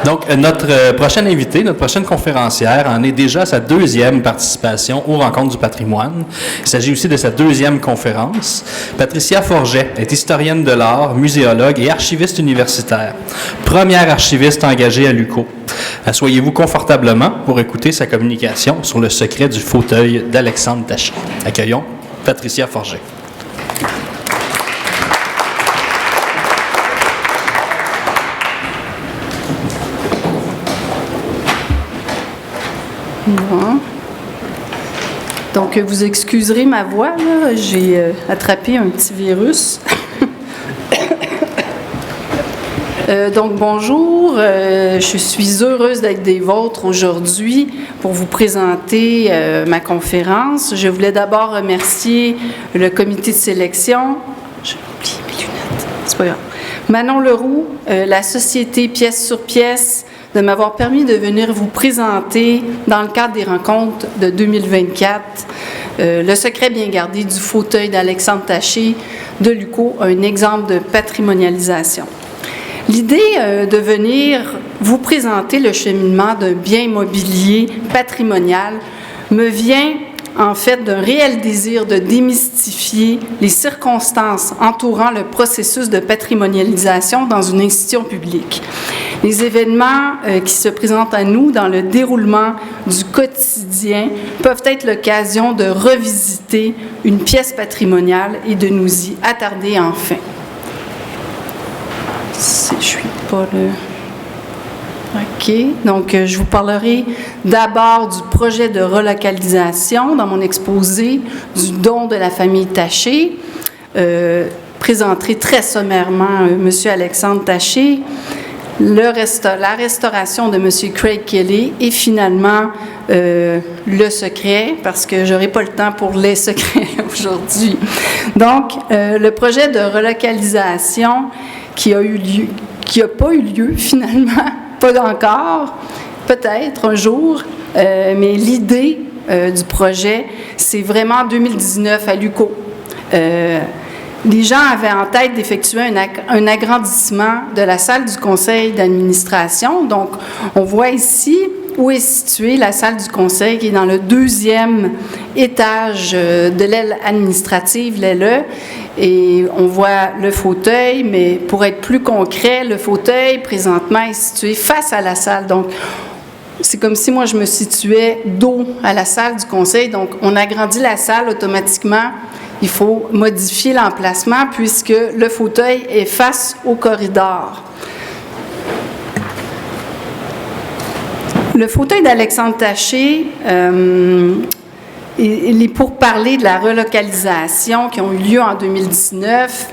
Donc, notre prochaine invitée, notre prochaine conférencière, en est déjà à sa deuxième participation aux Rencontres du patrimoine. Il s'agit aussi de sa deuxième conférence. Patricia Forget est historienne de l'art, muséologue et archiviste universitaire. Première archiviste engagée à l'UQO. Asseyez-vous confortablement pour écouter sa communication sur le secret du fauteuil d'Alexandre Taché. Accueillons Patricia Forget. Bon. Donc, vous excuserez ma voix, là. J'ai attrapé un petit virus. Donc, bonjour. Je suis heureuse d'être des vôtres aujourd'hui pour vous présenter ma conférence. Je voulais d'abord remercier le comité de sélection. J'ai oublié mes lunettes. C'est pas grave. Manon Leroux, la société Pièce sur Pièce, de m'avoir permis de venir vous présenter, dans le cadre des rencontres de 2024, le secret bien gardé du fauteuil d'Alexandre Taché de l'UQO, un exemple de patrimonialisation. L'idée de venir vous présenter le cheminement d'un bien immobilier patrimonial me vient en fait d'un réel désir de démystifier les circonstances entourant le processus de patrimonialisation dans une institution publique. Les événements qui se présentent à nous dans le déroulement du quotidien peuvent être l'occasion de revisiter une pièce patrimoniale et de nous y attarder enfin. Je suis pas le... OK. Donc, je vous parlerai d'abord du projet de relocalisation dans mon exposé, du don de la famille Taché. Présenterai très sommairement M. Alexandre Taché, la restauration de M. Craig Kelly et finalement le secret, parce que je n'aurai pas le temps pour les secrets aujourd'hui. Donc, le projet de relocalisation qui a pas eu lieu finalement, pas encore, peut-être un jour, mais l'idée du projet, c'est vraiment en 2019 à l'UQO. Les gens avaient en tête d'effectuer un agrandissement de la salle du conseil d'administration. Donc, on voit ici où est située la salle du conseil, qui est dans le deuxième étage de l'aile administrative, l'aile. Et on voit le fauteuil, mais pour être plus concret, le fauteuil, présentement, est situé face à la salle. Donc, c'est comme si moi, je me situais dos à la salle du conseil. Donc, on agrandit la salle automatiquement. Il faut modifier l'emplacement puisque le fauteuil est face au corridor. Le fauteuil d'Alexandre Taché, les pourparlers de la relocalisation qui ont eu lieu en 2019,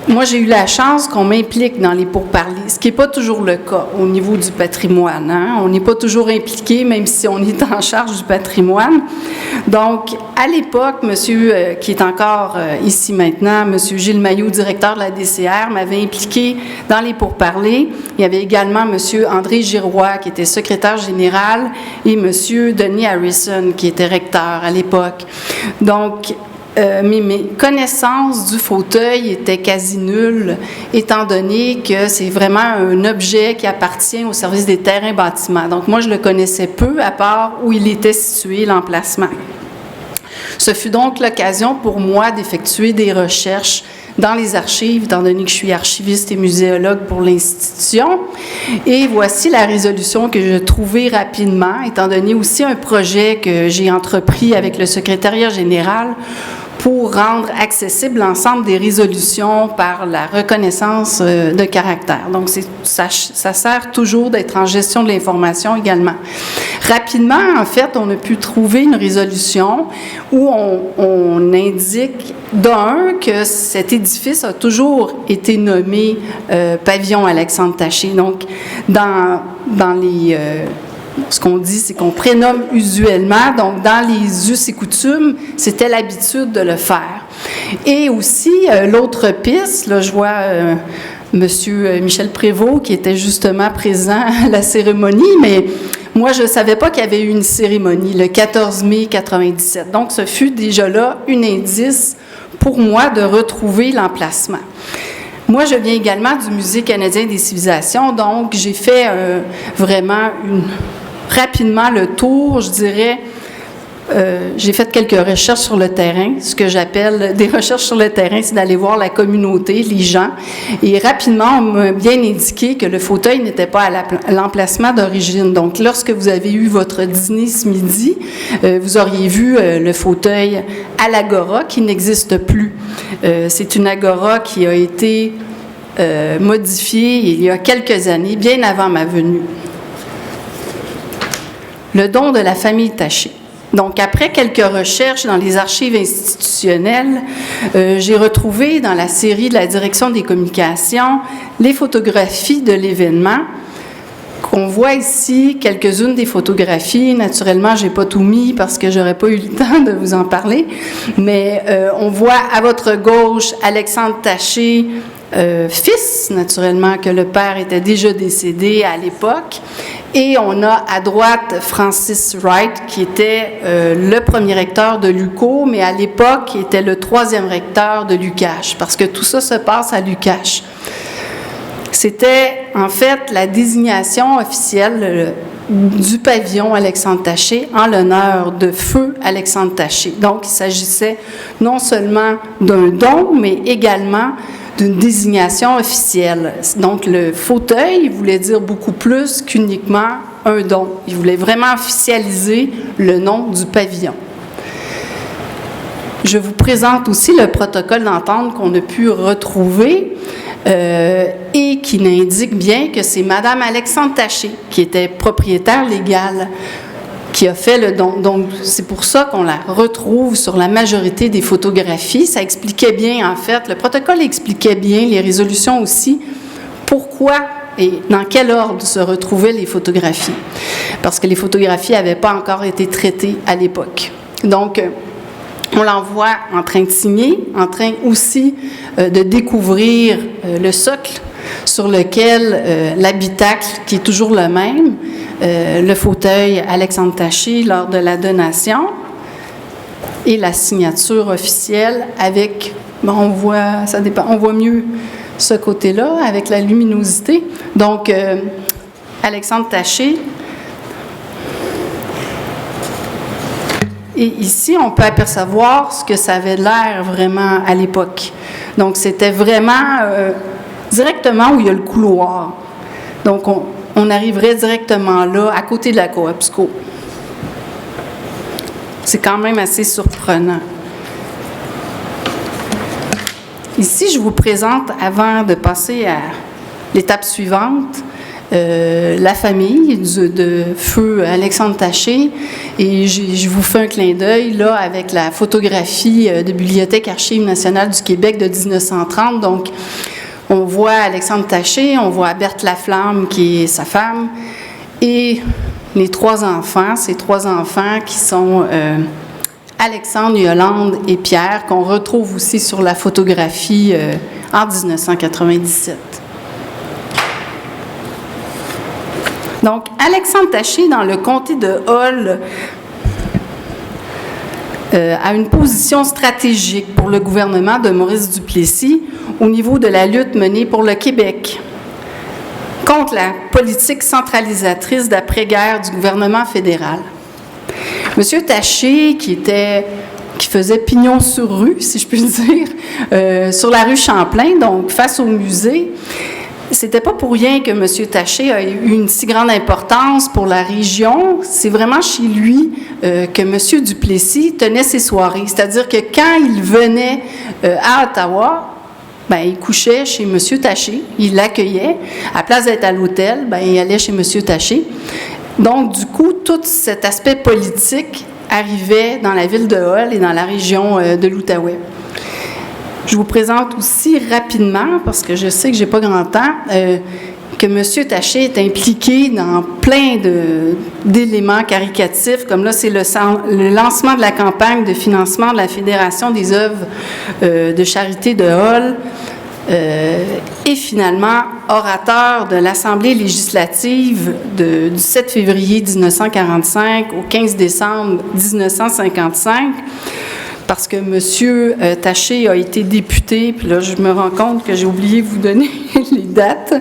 moi, j'ai eu la chance qu'on m'implique dans les pourparlers, ce qui n'est pas toujours le cas au niveau du patrimoine. Hein? On n'est pas toujours impliqué, même si on est en charge du patrimoine. Donc, à l'époque, monsieur, qui est encore ici maintenant, monsieur Gilles Mailloux, directeur de la DCR, m'avait impliqué dans les pourparlers. Il y avait également monsieur André Giroir, qui était secrétaire général, et monsieur Denis Harrison, qui était recteur à l'époque. Donc, mes connaissances du fauteuil étaient quasi nulles, étant donné que c'est vraiment un objet qui appartient au service des terrains bâtiments. Donc, moi, je le connaissais peu, à part où il était situé, l'emplacement. Ce fut donc l'occasion pour moi d'effectuer des recherches dans les archives, étant donné que je suis archiviste et muséologue pour l'institution. Et voici la résolution que j'ai trouvée rapidement, étant donné aussi un projet que j'ai entrepris avec le secrétariat général pour rendre accessible l'ensemble des résolutions par la reconnaissance de caractère. Donc, ça sert toujours d'être en gestion de l'information également. Rapidement, en fait, on a pu trouver une résolution où on indique d'un que cet édifice a toujours été nommé pavillon Alexandre Taché. Donc, dans les... ce qu'on dit, c'est qu'on prénomme usuellement. Donc, dans les us et coutumes, c'était l'habitude de le faire. Et aussi, l'autre piste, là, je vois monsieur Michel Prévost qui était justement présent à la cérémonie, mais moi, je ne savais pas qu'il y avait eu une cérémonie le 14 mai 1997. Donc, ce fut déjà là un indice pour moi de retrouver l'emplacement. Moi, je viens également du Musée canadien des civilisations, donc j'ai fait vraiment rapidement le tour, je dirais. J'ai fait quelques recherches sur le terrain. Ce que j'appelle des recherches sur le terrain, c'est d'aller voir la communauté, les gens. Et rapidement, on m'a bien indiqué que le fauteuil n'était pas à l'emplacement d'origine. Donc, lorsque vous avez eu votre dîner ce midi, vous auriez vu le fauteuil à l'Agora qui n'existe plus. C'est une Agora qui a été modifiée il y a quelques années, bien avant ma venue. Le don de la famille Taché. Donc, après quelques recherches dans les archives institutionnelles, j'ai retrouvé dans la série de la Direction des communications les photographies de l'événement. On voit ici quelques-unes des photographies. Naturellement, je n'ai pas tout mis parce que je n'aurais pas eu le temps de vous en parler. Mais on voit à votre gauche Alexandre Taché, fils, naturellement, que le père était déjà décédé à l'époque. Et on a à droite Francis Wright, qui était le premier recteur de l'UQO, mais à l'époque, qui était le troisième recteur de l'UQAC, parce que tout ça se passe à l'UQAC. C'était, en fait, la désignation officielle du pavillon Alexandre Taché en l'honneur de feu Alexandre Taché. Donc, il s'agissait non seulement d'un don, mais également d'une désignation officielle. Donc, le fauteuil voulait dire beaucoup plus qu'uniquement un don. Il voulait vraiment officialiser le nom du pavillon. Je vous présente aussi le protocole d'entente qu'on a pu retrouver et qui n'indique bien que c'est Mme Alexandre Taché qui était propriétaire légale qui a fait le don. Donc, c'est pour ça qu'on la retrouve sur la majorité des photographies. Ça expliquait bien, en fait, le protocole expliquait bien, les résolutions aussi, pourquoi et dans quel ordre se retrouvaient les photographies. Parce que les photographies n'avaient pas encore été traitées à l'époque. Donc, on l'envoie en train de signer, en train aussi de découvrir le socle sur lequel l'habitacle, qui est toujours le même, le fauteuil Alexandre Taché lors de la donation et la signature officielle avec, on voit, ça dépend, on voit mieux ce côté-là avec la luminosité. Donc, Alexandre Taché. Et ici, on peut apercevoir ce que ça avait l'air vraiment à l'époque. Donc, c'était vraiment directement où il y a le couloir. Donc, on arriverait directement là, à côté de la Coopsco. C'est quand même assez surprenant. Ici, je vous présente, avant de passer à l'étape suivante, la famille de feu Alexandre Taché. Et je vous fais un clin d'œil là avec la photographie de Bibliothèque Archives nationales du Québec de 1930. Donc, on voit Alexandre Taché, on voit Berthe Laflamme qui est sa femme et les trois enfants, ces trois enfants qui sont Alexandre, Yolande et Pierre, qu'on retrouve aussi sur la photographie en 1997. Donc, Alexandre Taché, dans le comté de Hull, a une position stratégique pour le gouvernement de Maurice Duplessis au niveau de la lutte menée pour le Québec contre la politique centralisatrice d'après-guerre du gouvernement fédéral. Monsieur Taché, qui faisait pignon sur rue, si je puis dire, sur la rue Champlain, donc face au musée, c'était pas pour rien que M. Taché a eu une si grande importance pour la région. C'est vraiment chez lui que M. Duplessis tenait ses soirées. C'est-à-dire que quand il venait à Ottawa, ben, il couchait chez M. Taché, il l'accueillait. À place d'être à l'hôtel, ben, il allait chez M. Taché. Donc, du coup, tout cet aspect politique arrivait dans la ville de Hull et dans la région de l'Outaouais. Je vous présente aussi rapidement, parce que je sais que je n'ai pas grand temps, que M. Taché est impliqué dans plein d'éléments caricatifs, comme là, c'est le lancement de la campagne de financement de la Fédération des œuvres de charité de Hull, et finalement, orateur de l'Assemblée législative du 7 février 1945 au 15 décembre 1955. parce que M. Taché a été député, puis là, je me rends compte que j'ai oublié de vous donner les dates,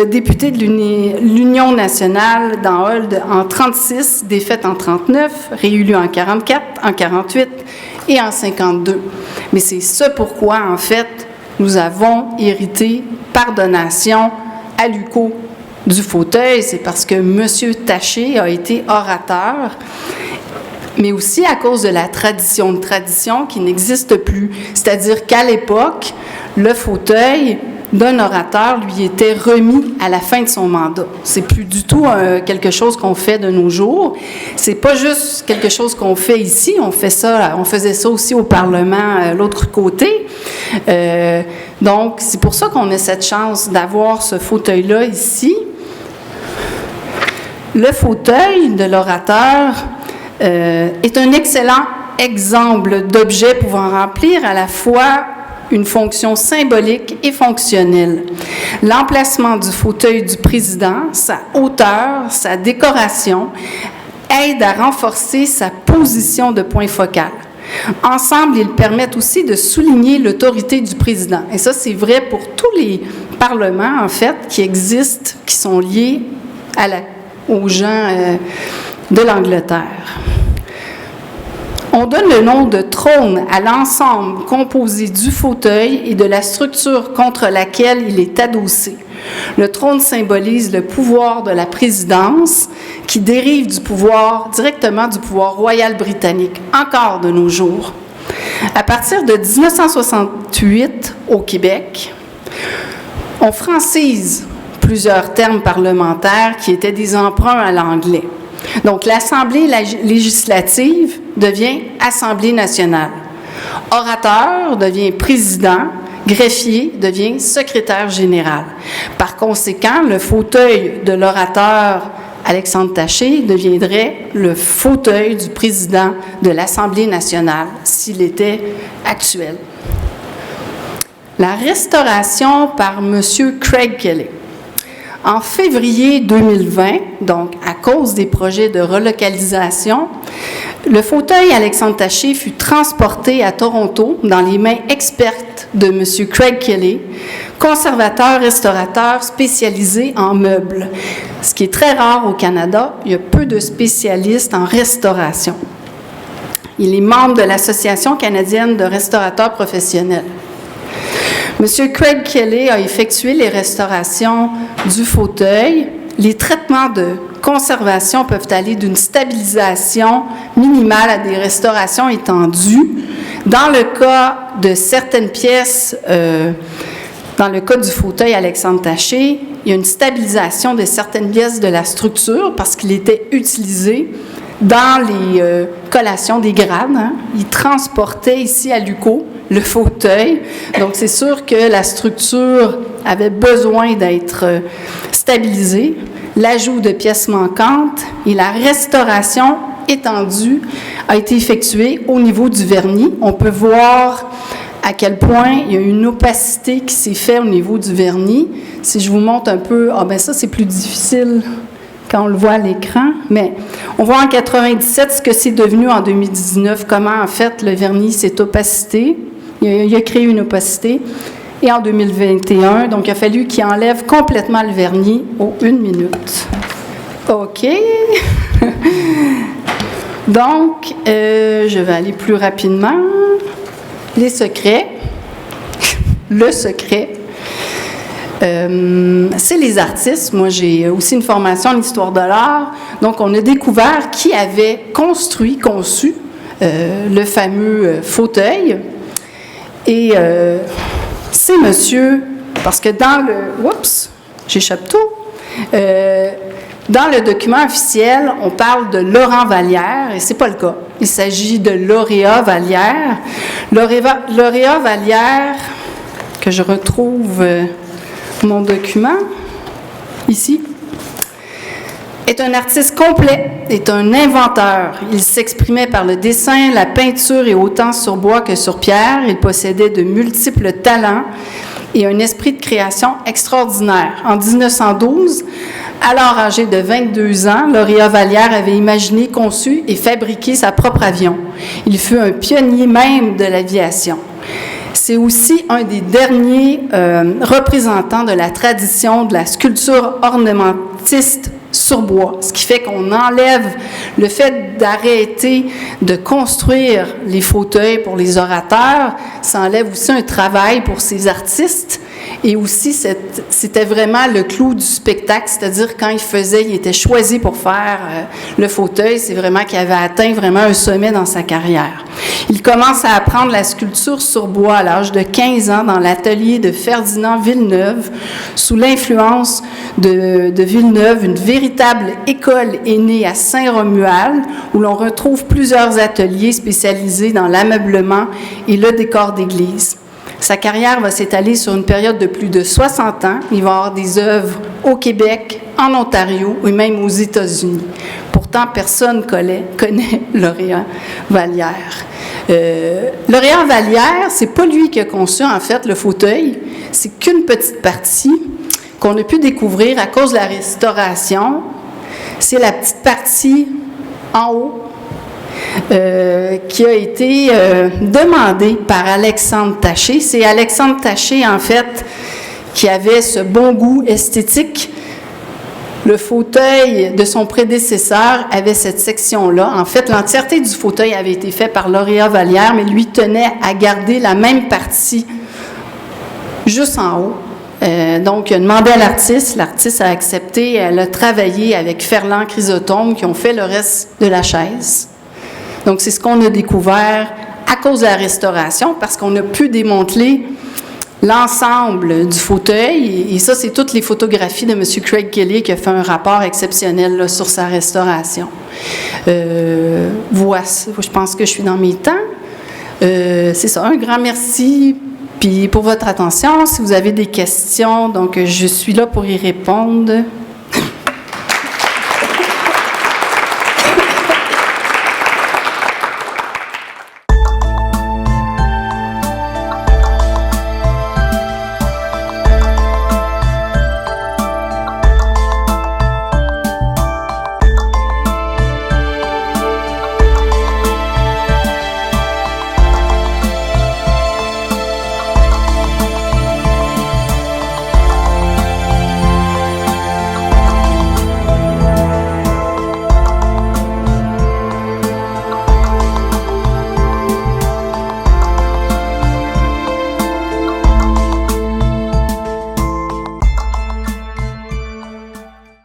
député de l'Union nationale dans Old en 36, défaite en 39, réélu en 44, en 48 et en 52. Mais c'est ce pourquoi, en fait, nous avons hérité par donation à l'UQO du fauteuil, c'est parce que M. Taché a été orateur, mais aussi à cause de la tradition qui n'existe plus. C'est-à-dire qu'à l'époque, le fauteuil d'un orateur lui était remis à la fin de son mandat. C'est plus du tout quelque chose qu'on fait de nos jours. C'est pas juste quelque chose qu'on fait ici. On faisait ça aussi au Parlement, l'autre côté. Donc, c'est pour ça qu'on a cette chance d'avoir ce fauteuil-là ici. Le fauteuil de l'orateur est un excellent exemple d'objet pouvant remplir à la fois une fonction symbolique et fonctionnelle. L'emplacement du fauteuil du président, sa hauteur, sa décoration aident à renforcer sa position de point focal. Ensemble, ils permettent aussi de souligner l'autorité du président. Et ça, c'est vrai pour tous les parlements, en fait, qui existent, qui sont liés aux gens de l'Angleterre. On donne le nom de trône à l'ensemble composé du fauteuil et de la structure contre laquelle il est adossé. Le trône symbolise le pouvoir de la présidence qui dérive directement du pouvoir royal britannique, encore de nos jours. À partir de 1968, au Québec, on francise plusieurs termes parlementaires qui étaient des emprunts à l'anglais. Donc, l'Assemblée législative devient Assemblée nationale. Orateur devient président, greffier devient secrétaire général. Par conséquent, le fauteuil de l'orateur Alexandre Taché deviendrait le fauteuil du président de l'Assemblée nationale s'il était actuel. La restauration par M. Craig Kelly. En février 2020, donc à cause des projets de relocalisation, le fauteuil Alexandre Taché fut transporté à Toronto dans les mains expertes de M. Craig Kelly, conservateur-restaurateur spécialisé en meubles. Ce qui est très rare au Canada, il y a peu de spécialistes en restauration. Il est membre de l'Association canadienne de restaurateurs professionnels. M. Craig Kelly a effectué les restaurations du fauteuil. Les traitements de conservation peuvent aller d'une stabilisation minimale à des restaurations étendues. Dans le cas de certaines pièces, dans le cas du fauteuil Alexandre Taché, il y a une stabilisation de certaines pièces de la structure parce qu'il était utilisé dans les collations des grades. Hein. Il transportait ici à l'UQO le fauteuil. Donc, c'est sûr que la structure avait besoin d'être stabilisée. L'ajout de pièces manquantes et la restauration étendue a été effectuée au niveau du vernis. On peut voir à quel point il y a une opacité qui s'est faite au niveau du vernis. Si je vous montre un peu, ça, c'est plus difficile quand on le voit à l'écran, mais on voit en 97 ce que c'est devenu en 2019, comment en fait le vernis s'est opacité. Il a créé une opacité. Et en 2021, donc il a fallu qu'il enlève complètement le vernis aux 1 minute. OK. Donc, je vais aller plus rapidement. Les secrets. Le secret. C'est les artistes. Moi, j'ai aussi une formation en histoire de l'art. Donc, on a découvert qui avait conçu le fameux fauteuil. Et c'est monsieur, parce que dans le... Oups, j'échappe tout. Dans le document officiel, on parle de Laurent Vallière, et c'est pas le cas. Il s'agit de Lauréat Vallière. Lauréat Vallière, que je retrouve mon document, ici, est un artiste complet, est un inventeur. Il s'exprimait par le dessin, la peinture et autant sur bois que sur pierre. Il possédait de multiples talents et un esprit de création extraordinaire. En 1912, alors âgé de 22 ans, Lauréat Vallière avait imaginé, conçu et fabriqué sa propre avion. Il fut un pionnier même de l'aviation. C'est aussi un des derniers représentants de la tradition de la sculpture ornementiste sur bois, ce qui fait qu'on enlève le fait d'arrêter de construire les fauteuils pour les orateurs, ça enlève aussi un travail pour ces artistes. Et aussi, c'était vraiment le clou du spectacle, c'est-à-dire quand il était choisi pour faire le fauteuil, c'est vraiment qu'il avait atteint vraiment un sommet dans sa carrière. Il commence à apprendre la sculpture sur bois à l'âge de 15 ans dans l'atelier de Ferdinand Villeneuve, sous l'influence de Villeneuve. Une véritable école est née à Saint-Romuald, où l'on retrouve plusieurs ateliers spécialisés dans l'ameublement et le décor d'église. Sa carrière va s'étaler sur une période de plus de 60 ans. Il va y avoir des œuvres au Québec, en Ontario et même aux États-Unis. Pourtant, personne connaît Lauréat Vallière. Lauréat Vallière, c'est pas lui qui a conçu en fait le fauteuil, c'est qu'une petite partie qu'on a pu découvrir à cause de la restauration. C'est la petite partie en haut qui a été demandé par Alexandre Taché. C'est Alexandre Taché, en fait, qui avait ce bon goût esthétique. Le fauteuil de son prédécesseur avait cette section-là. En fait, l'entièreté du fauteuil avait été fait par Lauréat Vallière, mais lui tenait à garder la même partie juste en haut. Donc, il a demandé à l'artiste a accepté, elle a travaillé avec Ferland Chrysotome qui ont fait le reste de la chaise. Donc, c'est ce qu'on a découvert à cause de la restauration, parce qu'on a pu démanteler l'ensemble du fauteuil. Et ça, c'est toutes les photographies de M. Craig Kelly qui a fait un rapport exceptionnel là, sur sa restauration. Voici, je pense que je suis dans mes temps. C'est ça, un grand merci puis pour votre attention. Si vous avez des questions, donc je suis là pour y répondre.